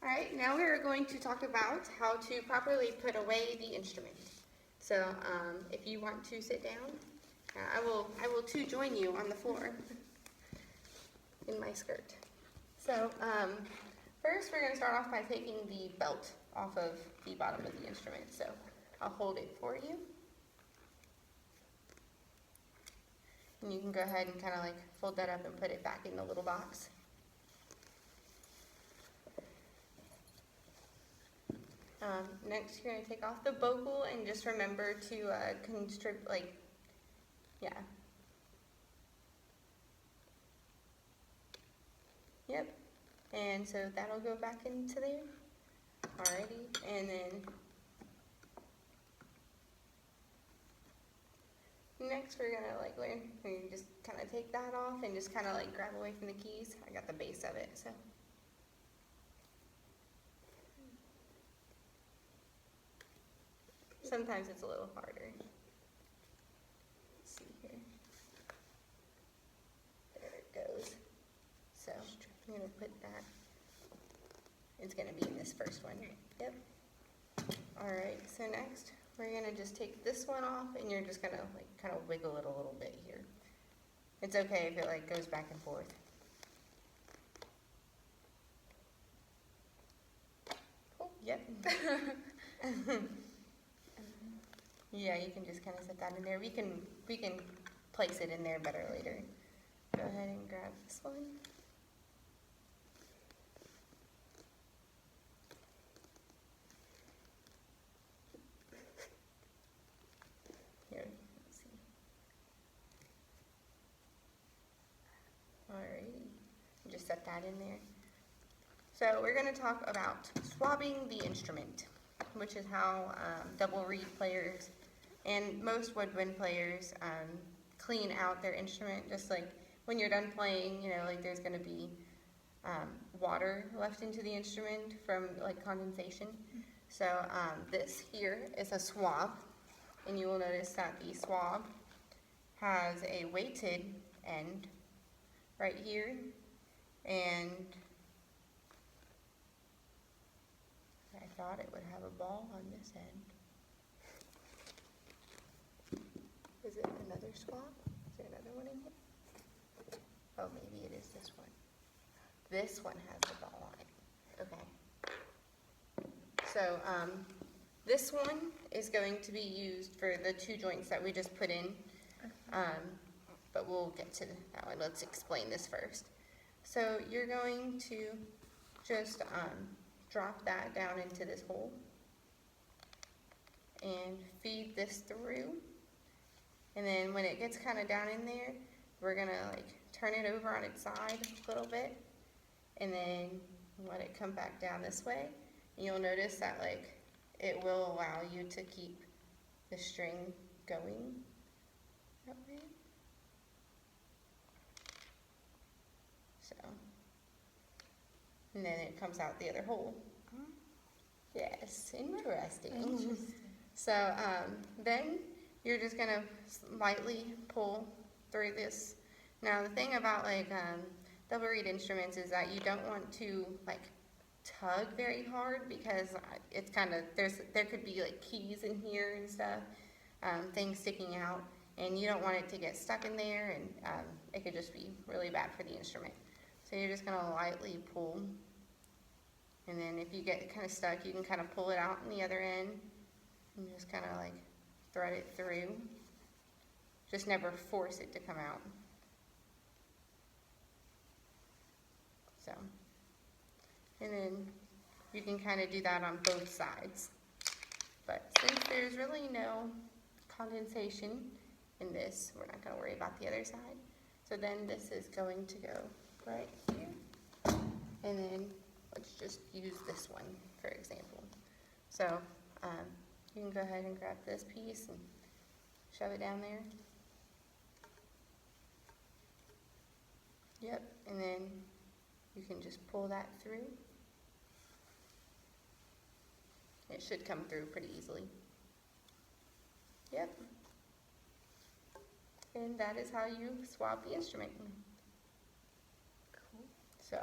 All right, now we are going to talk about how to properly put away the instrument. So if you want to sit down, I will too join you on the floor in my skirt. So first we're going to start off by taking the belt off of the bottom of the instrument. So I'll hold it for you. And you can go ahead and kind of like fold that up and put it back in the little box. Next, you're going to take off the bocal and just remember to constrict, Yep. And so that'll go back into there. Alrighty. And then next we're going to learn, you just kind of take that off and just kind of grab away from the keys. I got the base of it, so. Sometimes it's a little harder. Let's see here. There it goes. So I'm going to put that. It's going to be in this first one. Yep. Alright, so next we're going to just take this one off and you're just going to kind of wiggle it a little bit here. It's okay if it goes back and forth. Oh, yep. Yeah, you can just kind of set that in there. We can place it in there better later. Go ahead and grab this one. Here, let's see. Alrighty, just set that in there. So we're going to talk about swabbing the instrument, which is how double reed players and most woodwind players clean out their instrument. Just like when you're done playing, there's going to be water left into the instrument from condensation. So this here is a swab, and you will notice that the swab has a weighted end right here, and I thought it would have a ball on this end. Is it another swab? Is there another one in here? Oh, maybe it is this one. This one has the ball on it. Okay. So this one is going to be used for the two joints that we just put in. But we'll get to that one. Let's explain this first. So you're going to just drop that down into this hole and feed this through, and then when it gets kind of down in there, we're gonna turn it over on its side a little bit and then let it come back down this way, and you'll notice that it will allow you to keep the string going that way. So, and then it comes out the other hole. Yes, interesting. So then you're just going to lightly pull through this. Now the thing about double reed instruments is that you don't want to tug very hard, because it's kind of, there could be keys in here and stuff, things sticking out, and you don't want it to get stuck in there, and it could just be really bad for the instrument. So you're just going to lightly pull, and then if you get kind of stuck, you can kind of pull it out on the other end and just kind of thread it through. Just never force it to come out. So, and then you can kind of do that on both sides. But since there's really no condensation in this, we're not going to worry about the other side. So then this is going to go right here. And then let's just use this one, for example. So you can go ahead and grab this piece and shove it down there. Yep, and then you can just pull that through. It should come through pretty easily. Yep. And that is how you swab the instrument. Cool. So